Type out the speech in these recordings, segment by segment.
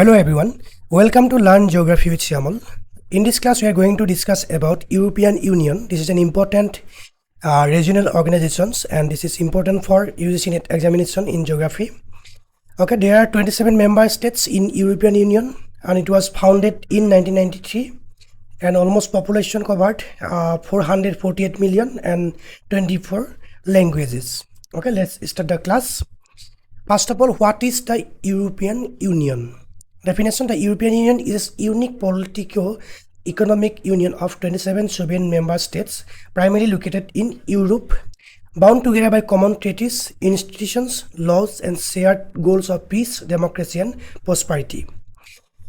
Hello everyone, welcome to Learn Geography with Shyamal. In this class we are going to discuss about European Union. This is an important regional organizations and this is important for UGC NET examination in geography. Okay, there are 27 member states in European Union and it was founded in 1993 and almost population covered 448 million and 24 languages. Okay, let's start the class. First of all, what is the European Union? Definition: the European Union is a unique politico-economic union of 27 sovereign member states, primarily located in Europe, bound together by common treaties, institutions, laws, and shared goals of peace, democracy, and prosperity.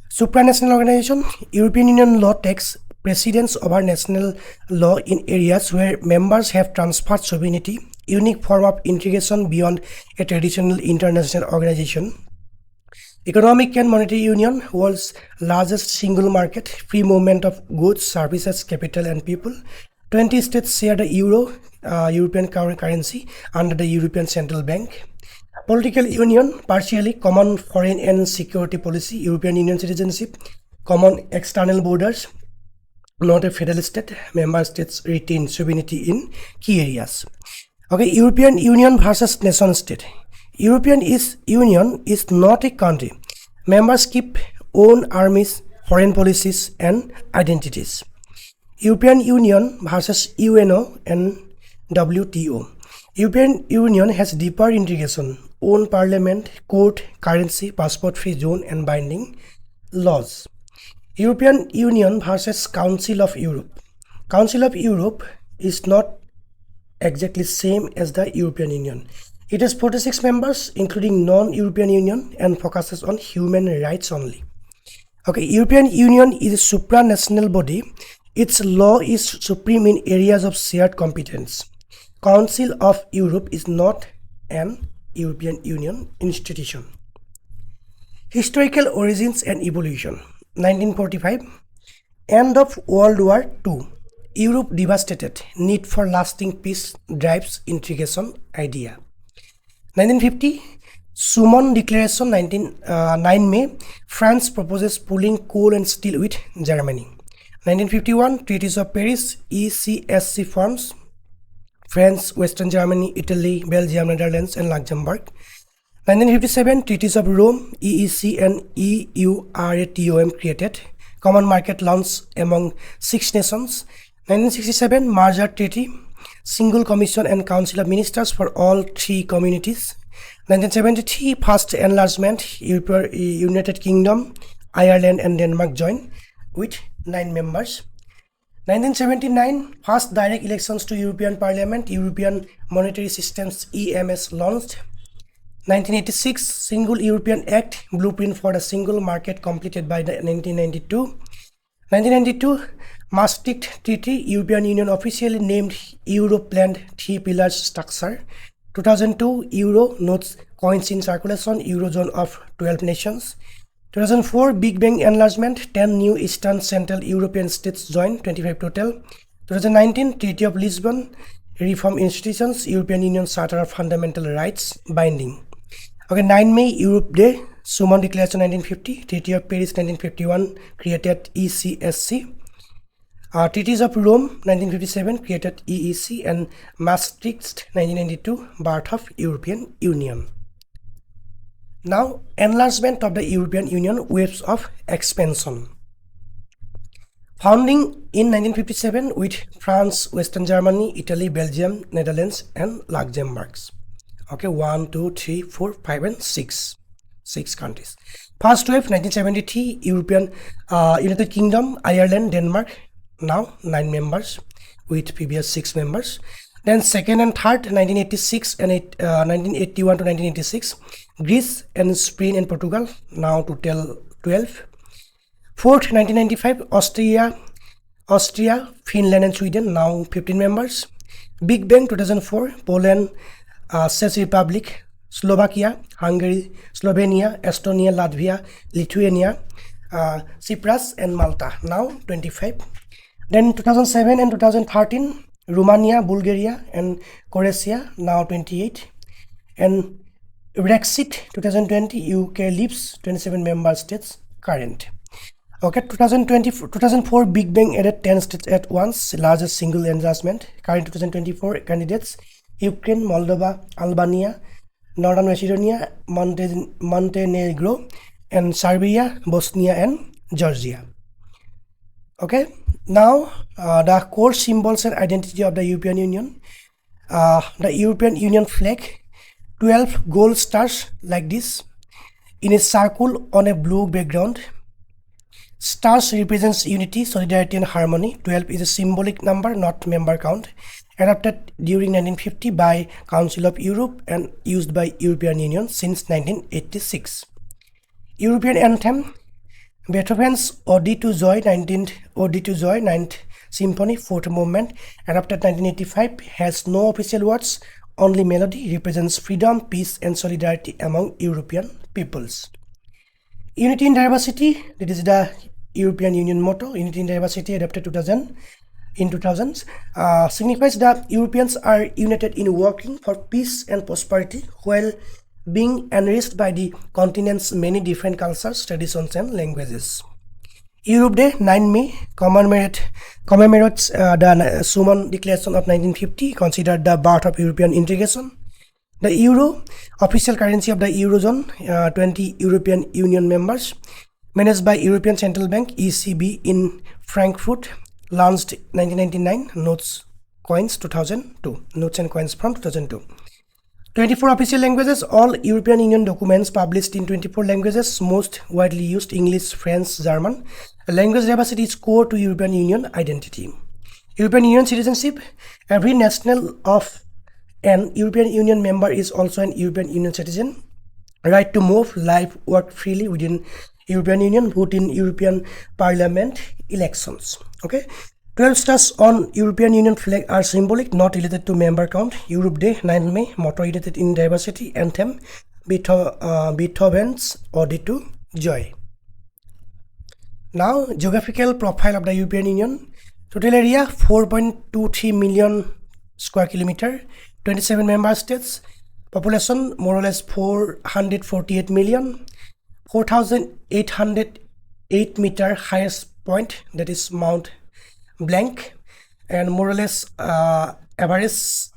Supranational organization: European Union law takes precedence over national law in areas where members have transferred sovereignty, unique form of integration beyond a traditional international organization. Economic and Monetary Union, world's largest single market, free movement of goods, services, capital, and people. 20 states share the euro, European currency, under the European Central Bank. Political Union, partially common foreign and security policy, European Union citizenship, common external borders, not a federal state. Member states retain sovereignty in key areas. Okay, European Union versus nation state. European Union is not a country. Members keep own armies, foreign policies, and identities. European Union versus UNO and WTO. European Union has deeper integration, own parliament, court, currency, passport-free zone, and binding laws. European Union versus Council of Europe. Council of Europe is not exactly same as the European Union. It has 46 members, including non-European Union, and focuses on human rights only. Okay, European Union is a supranational body. Its law is supreme in areas of shared competence. Council of Europe is not an European Union institution. Historical origins and evolution. 1945, end of World War II. Europe devastated. Need for lasting peace drives integration idea. 1950, Schuman Declaration. 9 May, France proposes pooling coal and steel with Germany. 1951, Treaties of Paris, ECSC forms, France, Western Germany, Italy, Belgium, Netherlands, and Luxembourg. 1957, Treaties of Rome, EEC and EURATOM created. Common market launched among 6 nations. 1967, Merger Treaty, Single Commission and Council of Ministers for all 3 communities. 1973, First Enlargement, United Kingdom, Ireland and Denmark joined with 9 members. 1979, first direct elections to European Parliament, European Monetary Systems EMS launched. 1986, Single European Act, blueprint for the single market completed by 1992. 1992, Maastricht Treaty, European Union officially named Euro planned 3 pillars structure. 2002, Euro notes coins in circulation, Eurozone of 12 nations. 2004, Big Bang enlargement, 10 new Eastern Central European states joined, 25 total. 2019, Treaty of Lisbon, reform institutions, European Union Charter of Fundamental Rights, binding. Okay, 9 May, Europe Day, Schuman Declaration 1950, Treaty of Paris 1951, created ECSC. Treaties of Rome 1957 created EEC and Maastricht 1992, birth of European Union. Now, enlargement of the European Union, waves of expansion. Founding in 1957 with France, Western Germany, Italy, Belgium, Netherlands, and Luxembourg. Okay, 1, 2, 3, 4, 5, and 6. 6 countries. First wave 1973, European United Kingdom, Ireland, Denmark. Now 9 members with previous 6 members. Then second and third 1986 and 1981 to 1986, Greece and Spain and Portugal, now total 12. Fourth 1995, Austria, Finland and Sweden, now 15 members. Big Bang 2004, Poland, Czech Republic, Slovakia, Hungary, Slovenia, Estonia, Latvia, Lithuania, Cyprus and Malta, now 25. Then 2007 and 2013, Romania, Bulgaria and Croatia, now 28. And Brexit 2020, UK leaves 27 member states current. Okay, 2004 Big Bang added 10 states at once, largest single enlargement. Current 2024 candidates: Ukraine, Moldova, Albania, Northern Macedonia, Montenegro, and Serbia, Bosnia, and Georgia. Okay, now the core symbols and identity of the European Union. The European Union flag, 12 gold stars like this in a circle on a blue background. Stars represents unity, solidarity, and harmony. 12 is a symbolic number, not member count. Adopted during 1950 by Council of Europe and used by European Union since 1986. European anthem, Beethoven's Ode to Joy, 9th Symphony, 4th movement, adopted 1985, has no official words, only melody, represents freedom, peace, and solidarity among European peoples. Unity in diversity, that is the European Union motto. Unity in diversity, adopted 2000, signifies that Europeans are united in working for peace and prosperity while being enriched by the continent's many different cultures, traditions, and languages. Europe Day, 9 May, commemorates the Schuman Declaration of 1950, considered the birth of European integration. The euro, official currency of the Eurozone, 20 European Union members, managed by European Central Bank, ECB, in Frankfurt, launched 1999, notes and coins from 2002. 24 official languages, all European Union documents published in 24 languages, most widely used English, French, German. Language diversity is core to European Union identity. European Union citizenship, every national of an European Union member is also an European Union citizen. Right to move, live, work freely within European Union, vote in European Parliament elections. Okay, 12 stars on European Union flag are symbolic, not related to member count. Europe Day, 9 May, motto united in diversity, anthem, Beethoven's Ode to Joy. Now, geographical profile of the European Union. Total area, 4.23 million square kilometer, 27 member states. Population, more or less 448 million. 4,808 meter highest point, that is Mount Blanc, and more or less average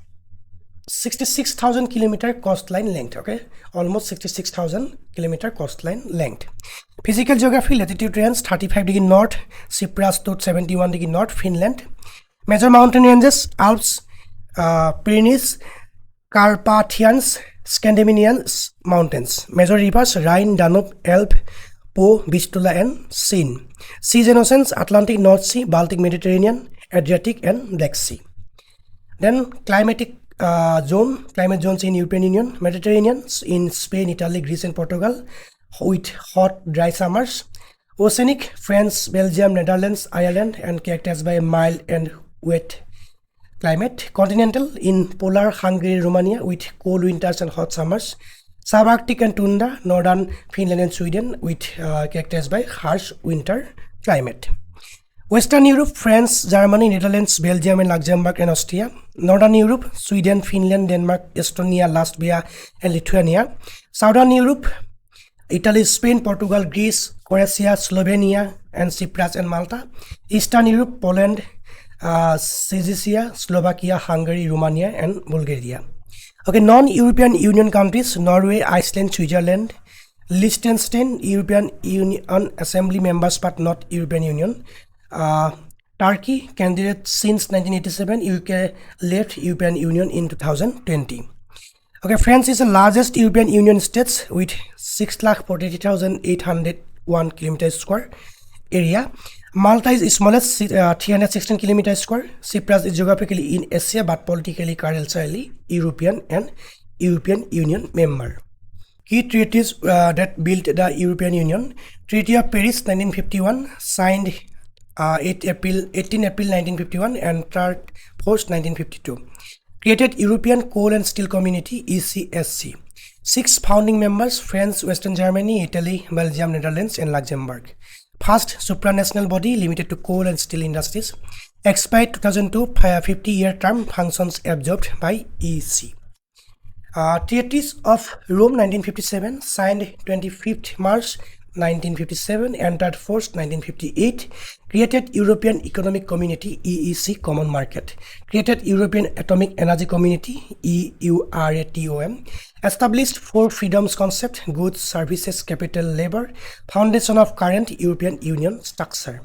66,000 kilometer coastline length. Okay, almost 66,000 kilometer coastline length. Physical geography, latitude range 35 degree north, Cyprus to 71 degree north, Finland. Major mountain ranges, Alps, Pyrenees, Carpathians, Scandinavian mountains. Major rivers, Rhine, Danube, Elbe, Po, Vistula, and Seine. Seas and oceans, Atlantic, North Sea, Baltic, Mediterranean, Adriatic, and Black Sea. Then climate zones in European Union: Mediterranean in Spain, Italy, Greece, and Portugal, with hot, dry summers. Oceanic, France, Belgium, Netherlands, Ireland, and characterized by a mild and wet climate. Continental in polar, Hungary, Romania, with cold winters and hot summers. Subarctic and tundra, northern Finland and Sweden, with characterized by harsh winter climate. Western Europe, France, Germany, Netherlands, Belgium, and Luxembourg, and Austria. Northern Europe, Sweden, Finland, Denmark, Estonia, Latvia, and Lithuania. Southern Europe, Italy, Spain, Portugal, Greece, Croatia, Slovenia, and Cyprus and Malta. Eastern Europe, Poland, Czechia, Slovakia, Hungary, Romania, and Bulgaria. Okay, non-European Union countries: Norway, Iceland, Switzerland, Liechtenstein, European Union Assembly members but not European Union. Turkey, candidate since 1987. UK left European Union in 2020. Okay, France is the largest European Union states with 6,43,801 kilometers square area. Malta is smallest, 316 kilometers square. Cyprus is geographically in Asia but politically culturally European and European Union member. Key treaties that built the European Union: Treaty of Paris 1951, signed 18 April 1951 and 3rd Post 1952. Created European Coal and Steel Community, ECSC. 6 founding members: France, Western Germany, Italy, Belgium, Netherlands, and Luxembourg. First supranational body limited to coal and steel industries. Expired 2002, 50-year term, functions absorbed by EC. Treaties of Rome 1957, signed 25th March 1957, entered force 1958, created European Economic Community EEC Common Market, created European Atomic Energy Community EURATOM, established four freedoms concept: goods, services, capital, labor, foundation of current European Union structure.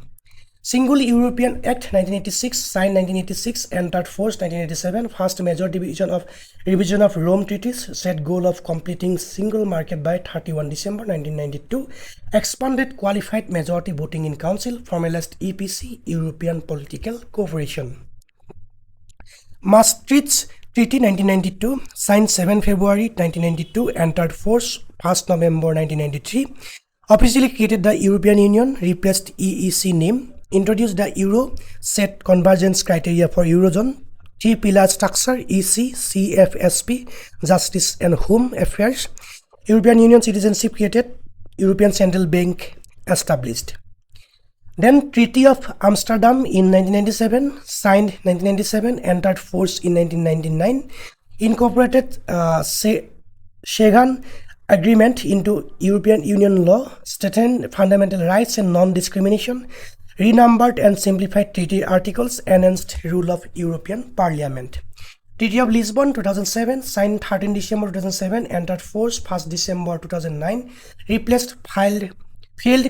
Single European Act 1986, signed 1986, entered force 1987, first major revision of Rome Treaties, set goal of completing single market by 31 December 1992, expanded qualified majority voting in Council, formalized EPC, European Political Cooperation. Maastricht Treaty 1992, signed 7 February 1992, entered force 1st November 1993, officially created the European Union, replaced EEC name, introduced the Euro, set convergence criteria for Eurozone, three-pillar structure: EC, CFSP, Justice and Home Affairs, European Union citizenship created, European Central Bank established. Then Treaty of Amsterdam in 1997, signed 1997, entered force in 1999, incorporated Schengen Agreement into European Union law, strengthened fundamental rights and non-discrimination, renumbered and simplified treaty articles, enhanced rule of European Parliament. Treaty of Lisbon 2007, signed 13 December 2007, entered force 1st December 2009, replaced failed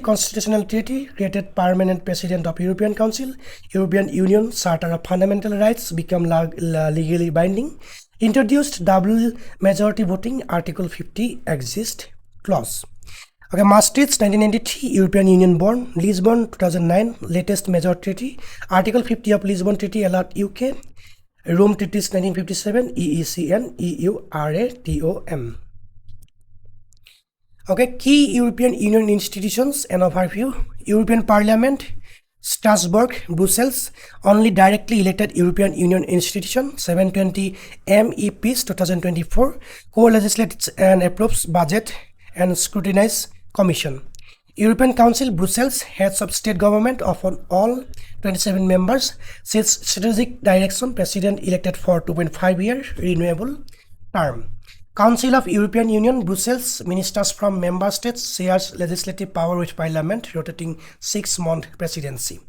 constitutional treaty, created permanent president of European Council, European Union Charter of Fundamental Rights become legally binding, introduced double majority voting, Article 50 exist clause. Okay, Maastricht 1993, European Union born, Lisbon 2009, latest major treaty, Article 50 of Lisbon Treaty allowed UK, Rome Treaties 1957, EEC and EURATOM. Okay, key European Union institutions and overview: European Parliament, Strasbourg, Brussels, only directly elected European Union institution, 720 MEPs 2024, co-legislates and approves budget and scrutinizes Commission. European Council, Brussels, heads of state government of all 27 members, sets strategic direction, president elected for 2.5 year renewable term. Council of European Union, Brussels, ministers from member states, shares legislative power with parliament, rotating 6-month presidency.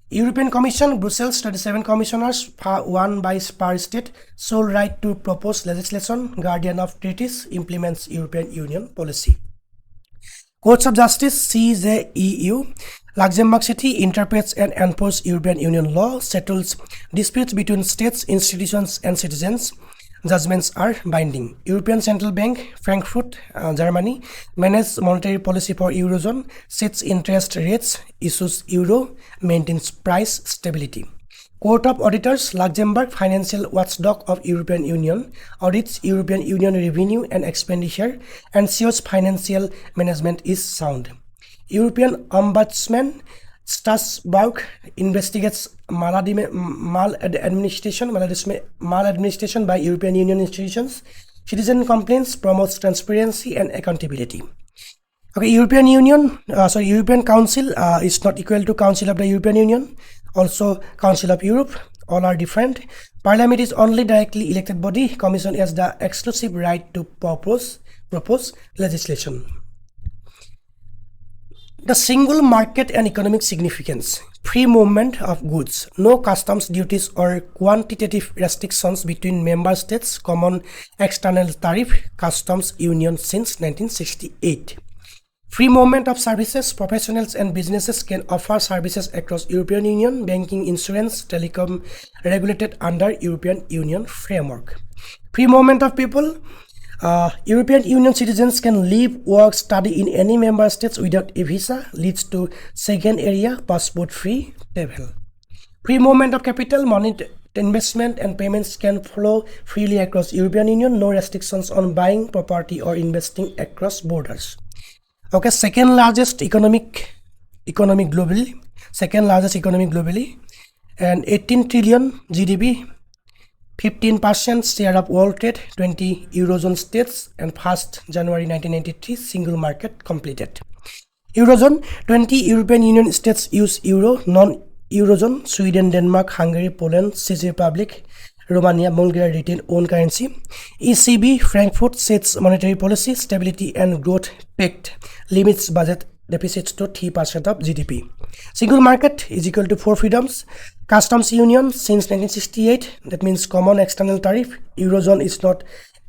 European Commission, Brussels, 27 commissioners, one by per state, sole right to propose legislation, guardian of treaties, implements European Union policy. Courts of Justice, CJEU, Luxembourg City, interprets and enforces European Union law, settles disputes between states, institutions and citizens. Judgments are binding. European Central Bank, Frankfurt, Germany, manages monetary policy for Eurozone, sets interest rates, issues euro, maintains price stability. Court of Auditors, Luxembourg, financial watchdog of European Union, audits European Union revenue and expenditure, ensures financial management is sound. European Ombudsman, Strasbourg, investigates maladministration by European Union institutions. Citizen complaints, promotes transparency and accountability. Okay, European Council is not equal to Council of the European Union, also Council of Europe, all are different. Parliament is only directly elected body. Commission has the exclusive right to propose legislation. The single market and economic significance: free movement of goods, no customs duties or quantitative restrictions between member states, common external tariff, customs union since 1968. Free movement of services, professionals and businesses can offer services across European Union, banking, insurance, telecom, regulated under European Union framework. Free movement of people, European Union citizens can live, work, study in any member states without a visa, leads to Schengen area, passport-free travel. Free movement of capital, money, investment and payments can flow freely across European Union, no restrictions on buying property or investing across borders. Okay, second largest economy globally, and 18 trillion GDP, 15% share of world trade, 20 Eurozone states, and 1st January 1993 single market completed. Eurozone, 20 European Union states use euro, non-Eurozone, Sweden, Denmark, Hungary, Poland, Czech Republic, Romania, Bulgaria retain own currency. ECB, Frankfurt sets monetary policy, stability and growth pact, limits budget deficits to 3% of GDP. Single market is equal to 4 freedoms. Customs union since 1968, that means common external tariff. Eurozone is not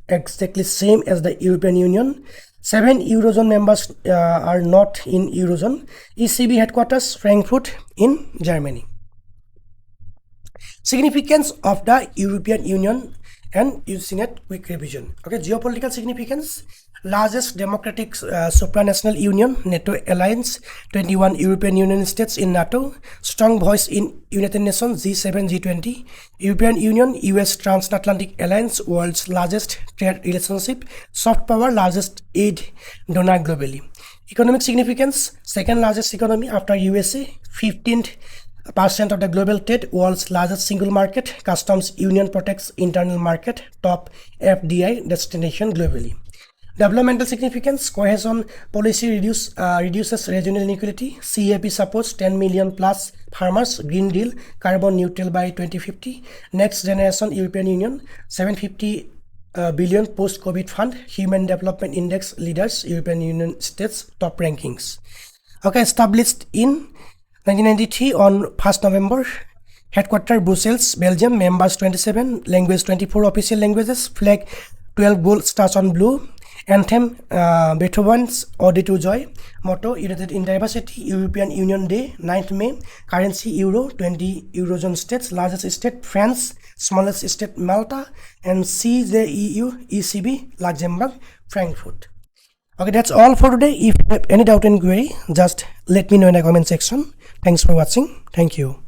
exactly same as the European Union. 7 Eurozone members are not in Eurozone. ECB headquarters, Frankfurt in Germany. Significance of the European Union and UGC NET quick revision. Okay, geopolitical significance. Largest democratic supranational union, NATO alliance, 21 European Union states in NATO, strong voice in United Nations, G7, G20, European Union, US transatlantic alliance, world's largest trade relationship, soft power, largest aid donor globally. Economic significance, second largest economy after USA, 15th % of the global trade, world's largest single market, customs union protects internal market, top FDI destination globally. Developmental significance, cohesion policy reduces regional inequality, CAP supports 10 million plus farmers, Green Deal, carbon neutral by 2050, next generation European Union, 750 billion post-COVID fund, Human Development Index leaders, European Union states top rankings. Okay, established in 1993 on 1st November, headquarters Brussels, Belgium, members 27, language 24 official languages, flag 12 gold stars on blue, anthem Beethoven's Ode to Joy, motto United in Diversity, European Union Day 9th May, currency euro, 20 Eurozone states, largest state France, smallest state Malta, and CJEU, ECB, Luxembourg, Frankfurt. Okay, that's all for today. If you have any doubt and query, just let me know in the comment section. Thanks for watching. Thank you.